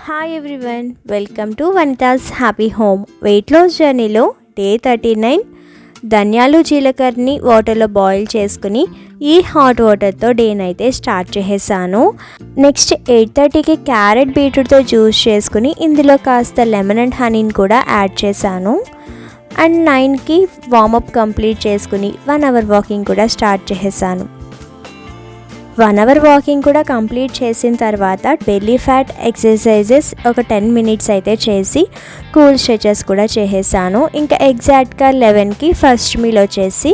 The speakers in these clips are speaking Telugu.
Hi everyone, welcome to Vanitha's happy home. Weight loss జర్నీలో డే 39. ధనియాలు జీలకర్రని వాటర్లో బాయిల్ చేసుకుని ఈ హాట్ వాటర్తో డేనైతే స్టార్ట్ చేసేసాను. నెక్స్ట్ 8:30కి క్యారెట్ బీట్రూట్తో జ్యూస్ చేసుకుని ఇందులో కాస్త లెమన్ అండ్ హనీని కూడా యాడ్ చేశాను. అండ్ 9కి వార్మప్ కంప్లీట్ చేసుకుని 1 అవర్ వాకింగ్ కూడా స్టార్ట్ చేసేసాను. 1 అవర్ వాకింగ్ కూడా కంప్లీట్ చేసిన తర్వాత బెల్లీ ఫ్యాట్ ఎక్సర్సైజెస్ ఒక 10 మినిట్స్ అయితే చేసి కూల్ స్ట్రెచెస్ కూడా చేసేసాను. ఇంకా ఎగ్జాక్ట్గా 11కి ఫస్ట్ మీల్ వచ్చేసి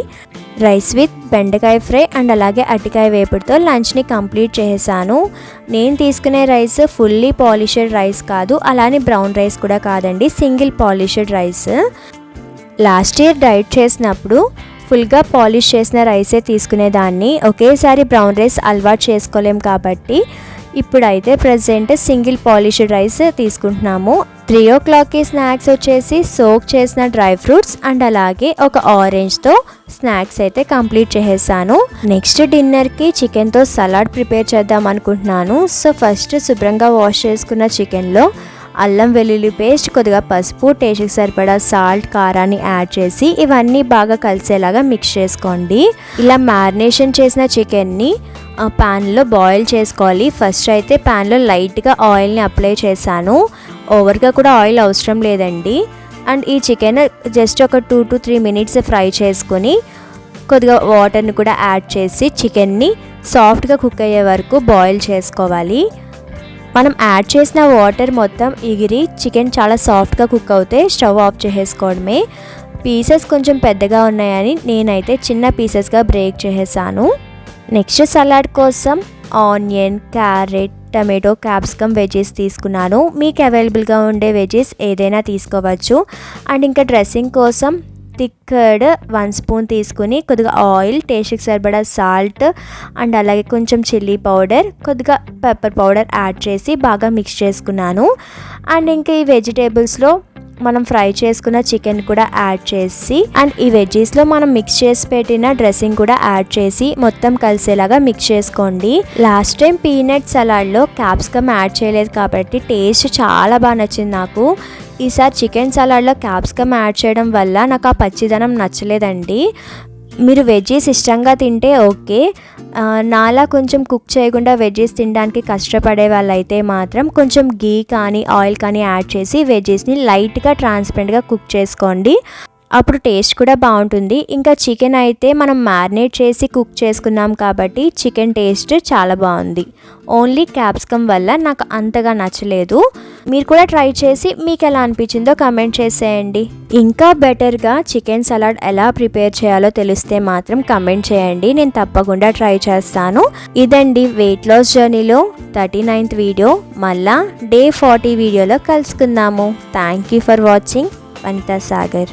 రైస్ విత్ బెండకాయ ఫ్రై అండ్ అలాగే అరటికాయ వేపుడుతో లంచ్ని కంప్లీట్ చేసేసాను. నేను తీసుకునే రైస్ ఫుల్లీ పాలిష్డ్ రైస్ కాదు, అలానే బ్రౌన్ రైస్ కూడా కాదండి, single polished rice. Last year diet చేసినప్పుడు ఫుల్గా పాలిష్ చేసిన రైసే తీసుకునేదాన్ని. ఒకేసారి బ్రౌన్ రైస్ అలవాటు చేసుకోలేం కాబట్టి ఇప్పుడైతే ప్రజెంట్ సింగిల్ పాలిష్డ్ రైస్ తీసుకుంటున్నాము. 3 o'clockకి స్నాక్స్ వచ్చేసి సోక్ చేసిన డ్రై ఫ్రూట్స్ అండ్ అలాగే ఒక ఆరెంజ్తో స్నాక్స్ అయితే కంప్లీట్ చేసేసాను. నెక్స్ట్ డిన్నర్కి చికెన్తో సలాడ్ ప్రిపేర్ చేద్దాం అనుకుంటున్నాను. సో ఫస్ట్ శుభ్రంగా వాష్ చేసుకున్న చికెన్లో అల్లం వెల్లుల్లి పేస్ట్, కొద్దిగా పసుపు, టేస్ట్కి సరిపడా సాల్ట్, కారాన్ని యాడ్ చేసి ఇవన్నీ బాగా కలిసేలాగా మిక్స్ చేసుకోండి. ఇలా మ్యారినేషన్ చేసిన చికెన్ని ప్యాన్లో బాయిల్ చేసుకోవాలి. ఫస్ట్ అయితే ప్యాన్లో లైట్గా ఆయిల్ని అప్లై చేశాను. ఓవర్గా కూడా ఆయిల్ అవసరం లేదండి. అండ్ ఈ చికెన్ జస్ట్ ఒక 2 to 3 మినిట్స్ ఫ్రై చేసుకొని కొద్దిగా వాటర్ని కూడా యాడ్ చేసి చికెన్ని సాఫ్ట్గా కుక్ అయ్యే వరకు బాయిల్ చేసుకోవాలి. మనం యాడ్ చేసిన వాటర్ మొత్తం ఎగిరి చికెన్ చాలా సాఫ్ట్గా కుక్ అవుతే స్టవ్ ఆఫ్ చేసేసుకోవడమే. పీసెస్ కొంచెం పెద్దగా ఉన్నాయని నేనైతే చిన్న పీసెస్గా బ్రేక్ చేసేసాను. నెక్స్ట్ సలాడ్ కోసం onion, carrot, tomato, capsicum veggies తీసుకున్నాను. మీకు అవైలబుల్గా ఉండే వెజెస్ ఏదైనా తీసుకోవచ్చు. అండ్ ఇంకా డ్రెస్సింగ్ కోసం థిక్ కర్డ్ 1 స్పూన్ తీసుకుని కొద్దిగా ఆయిల్, టేస్ట్కి సరిపడా సాల్ట్ అండ్ అలాగే కొంచెం చిల్లీ పౌడర్, కొద్దిగా పెప్పర్ పౌడర్ యాడ్ చేసి బాగా మిక్స్ చేసుకున్నాను. అండ్ ఇంకా ఈ వెజిటేబుల్స్లో మనం ఫ్రై చేసుకున్న చికెన్ కూడా యాడ్ చేసి అండ్ ఈ వెజ్జీస్లో మనం మిక్స్ చేసి పెట్టిన డ్రెస్సింగ్ కూడా యాడ్ చేసి మొత్తం కలిసేలాగా మిక్స్ చేసుకోండి. లాస్ట్ టైం పీనట్ సలాడ్లో క్యాప్సికమ్ యాడ్ చేయలేదు కాబట్టి టేస్ట్ చాలా బాగా నచ్చింది నాకు. ఈసారి చికెన్ సలాడ్లో క్యాప్సికమ్ యాడ్ చేయడం వల్ల నాకు ఆ పచ్చిదనం నచ్చలేదండి. మీరు వెజ్జీస్ ఇష్టంగా తింటే ఓకే, నాలా కొంచెం కుక్ చేయకుండా వెజ్జీస్ తినడానికి కష్టపడే వాళ్ళైతే మాత్రం కొంచెం గీ కానీ ఆయిల్ కానీ యాడ్ చేసి వెజ్జీస్ని లైట్గా ట్రాన్స్పరెంట్గా కుక్ చేసుకోండి. అప్పుడు టేస్ట్ కూడా బాగుంటుంది. ఇంకా చికెన్ అయితే మనం మ్యారినేట్ చేసి కుక్ చేసుకున్నాం కాబట్టి చికెన్ టేస్ట్ చాలా బాగుంది. ఓన్లీ క్యాప్సికమ్ వల్ల నాకు అంతగా నచ్చలేదు. మీరు కూడా ట్రై చేసి మీకు ఎలా అనిపించిందో కమెంట్ చేసేయండి. ఇంకా బెటర్గా చికెన్ సలాడ్ ఎలా ప్రిపేర్ చేయాలో తెలిస్తే మాత్రం కమెంట్ చేయండి, నేను తప్పకుండా ట్రై చేస్తాను. ఇదండి వెయిట్ లాస్ జర్నీలో 39th వీడియో. మళ్ళా డే 40 వీడియోలో కలుసుకుందాము. Thank you for watching. Vanitha Sagar.